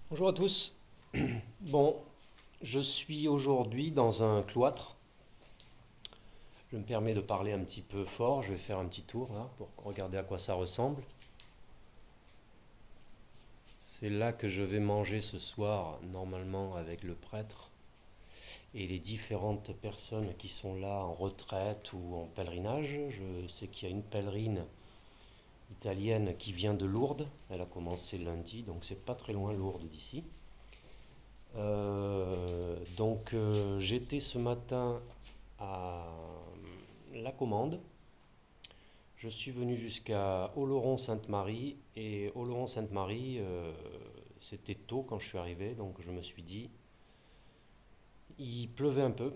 Bonjour à tous. Bon, je suis aujourd'hui dans un cloître. Je me permets de parler un petit peu fort. Je vais faire un petit tour là pour regarder à quoi ça ressemble. C'est là que je vais manger ce soir, normalement avec le prêtre et les différentes personnes qui sont là en retraite ou en pèlerinage. Je sais qu'il y a une pèlerine italienne qui vient de Lourdes. Elle a commencé lundi, donc c'est pas très loin Lourdes d'ici. J'étais ce matin à La Commande. Je suis venu jusqu'à Oloron-Sainte-Marie et Oloron-Sainte-Marie, c'était tôt quand je suis arrivé, donc je me suis dit, il pleuvait un peu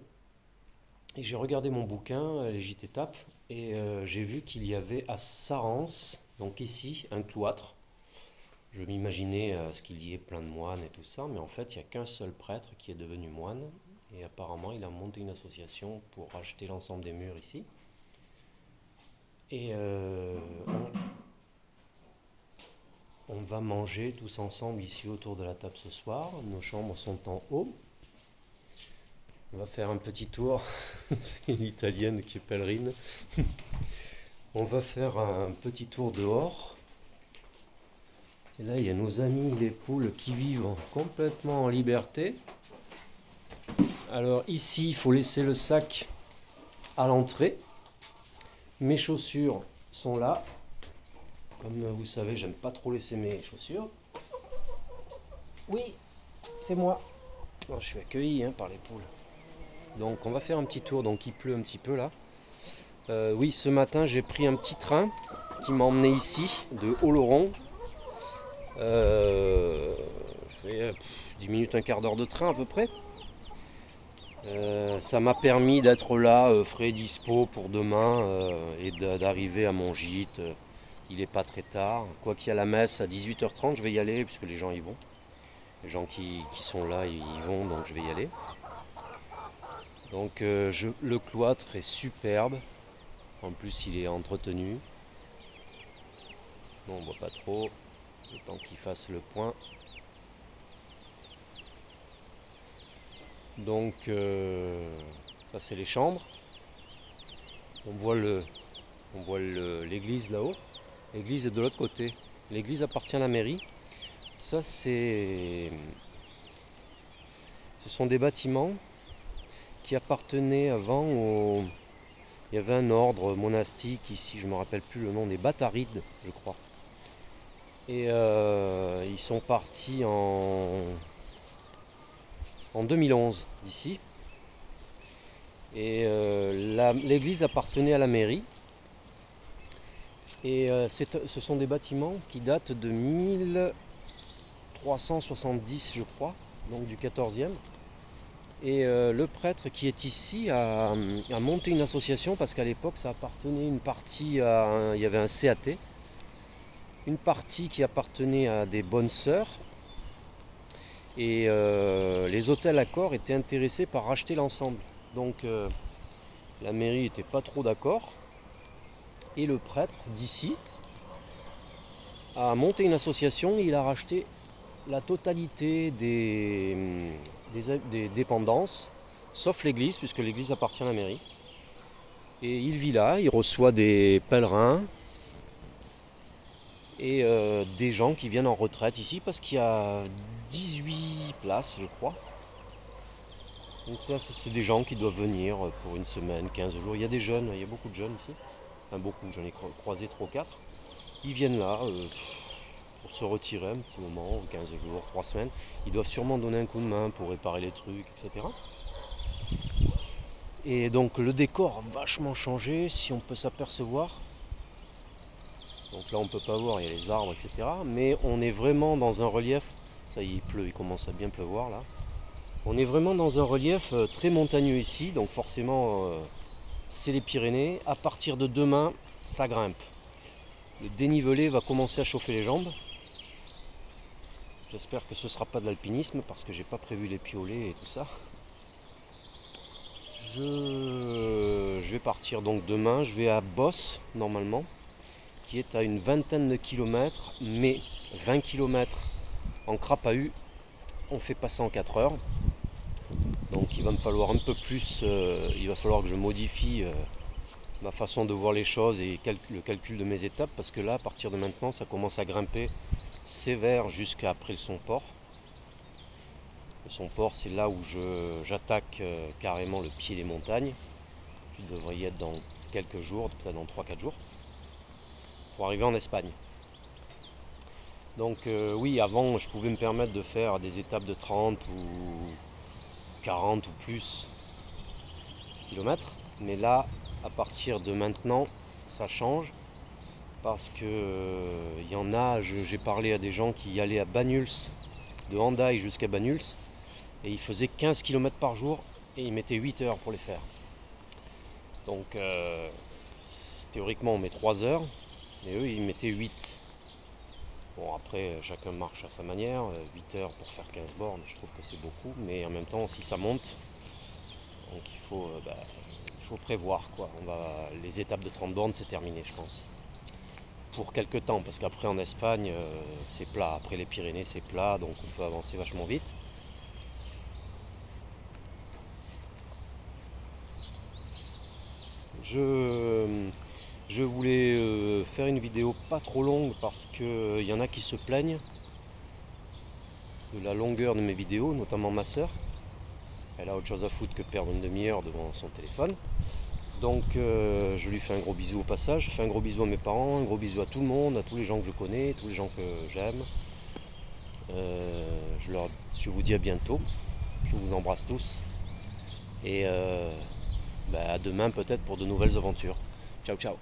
et j'ai regardé mon bouquin, les gîtes étapes, et j'ai vu qu'il y avait à Sarance, donc ici, un cloître. Je m'imaginais ce qu'il y ait plein de moines et tout ça, mais en fait, il n'y a qu'un seul prêtre qui est devenu moine. Et apparemment, il a monté une association pour acheter l'ensemble des murs ici. Et on va manger tous ensemble ici autour de la table ce soir. Nos chambres sont en haut. On va faire un petit tour. C'est l'italienne qui est pèlerine. On va faire un petit tour dehors. Et là, il y a nos amis les poules qui vivent complètement en liberté. Alors ici, il faut laisser le sac à l'entrée. Mes chaussures sont là. Comme vous savez, j'aime pas trop laisser mes chaussures. Oui, c'est moi. Bon, je suis accueilli par les poules. Donc on va faire un petit tour. Donc il pleut un petit peu là. Oui, ce matin, j'ai pris un petit train qui m'a emmené ici, de Oloron. Fait 10 minutes, un quart d'heure de train à peu près. Ça m'a permis d'être là, frais dispo pour demain et d'arriver à mon gîte. Il n'est pas très tard. Quoi qu'il y a la messe à 18h30, je vais y aller puisque les gens y vont. Les gens qui sont là, ils y vont, donc je vais y aller. Donc le cloître est superbe. En plus, il est entretenu. Bon, on ne voit pas trop. Le temps qu'il fasse le point. Donc ça c'est les chambres. On voit l'église là-haut. L'église est de l'autre côté. L'église appartient à la mairie. Ça ce sont des bâtiments qui appartenaient avant au... Il y avait un ordre monastique ici, je ne me rappelle plus le nom, des Batharides, je crois. Et ils sont partis en 2011 d'ici. Et l'église appartenait à la mairie. Et ce sont des bâtiments qui datent de 1370, je crois, donc du 14e. Et le prêtre qui est ici a monté une association parce qu'à l'époque ça appartenait une partie il y avait un CAT, une partie qui appartenait à des bonnes sœurs. Et les hôtels Accor étaient intéressés par racheter l'ensemble. Donc la mairie n'était pas trop d'accord. Et le prêtre d'ici a monté une association et il a racheté la totalité des dépendances, sauf l'église, puisque l'église appartient à la mairie. Et il vit là, il reçoit des pèlerins et des gens qui viennent en retraite ici, parce qu'il y a 18 places, je crois. Donc ça, c'est des gens qui doivent venir pour une semaine, 15 jours. Il y a des jeunes, il y a beaucoup de jeunes ici. Enfin beaucoup, j'en ai croisé 3 ou 4. Ils viennent là pour se retirer un petit moment, 15 jours, 3 semaines. Ils doivent sûrement donner un coup de main pour réparer les trucs, etc. Et donc le décor a vachement changé, si on peut s'apercevoir. Donc là on ne peut pas voir, il y a les arbres, etc. Mais on est vraiment dans un relief. Ça y est, il pleut, il commence à bien pleuvoir là. On est vraiment dans un relief très montagneux ici, donc forcément c'est les Pyrénées. À partir de demain, ça grimpe. Le dénivelé va commencer à chauffer les jambes. J'espère que ce ne sera pas de l'alpinisme parce que j'ai pas prévu les piolets et tout ça. Je vais partir donc demain, je vais à Boss normalement, qui est à une vingtaine de kilomètres, mais 20 kilomètres en Crapahut on fait pas ça en 4 heures. Donc il va me falloir un peu plus, il va falloir que je modifie ma façon de voir les choses et le calcul de mes étapes, parce que là, à partir de maintenant, ça commence à grimper sévère jusqu'à après le Somport. Le Somport, c'est là où j'attaque carrément le pied des montagnes. Je devrais y être dans quelques jours, peut-être dans 3-4 jours, pour arriver en Espagne. Donc oui, avant, je pouvais me permettre de faire des étapes de 30 ou 40 ou plus kilomètres, mais là, à partir de maintenant, ça change, parce que y en a, j'ai parlé à des gens qui y allaient à Banyuls, de Hendaye jusqu'à Banyuls, et ils faisaient 15 km par jour, et ils mettaient 8 heures pour les faire. Donc théoriquement on met 3 heures, mais eux ils mettaient 8. Bon, après chacun marche à sa manière, 8 heures pour faire 15 bornes, je trouve que c'est beaucoup, mais en même temps si ça monte, donc il faut prévoir quoi. Les étapes de 30 bornes c'est terminé je pense. Pour quelques temps, parce qu'après en Espagne c'est plat, après les Pyrénées c'est plat, donc on peut avancer vachement vite. Je voulais faire une vidéo pas trop longue parce qu'il y en a qui se plaignent de la longueur de mes vidéos, notamment ma soeur. Elle a autre chose à foutre que perdre une demi-heure devant son téléphone. Donc je lui fais un gros bisou au passage, je fais un gros bisou à mes parents, un gros bisou à tout le monde, à tous les gens que je connais, tous les gens que j'aime. Je vous dis à bientôt, je vous embrasse tous et à demain peut-être pour de nouvelles aventures. Ciao ciao.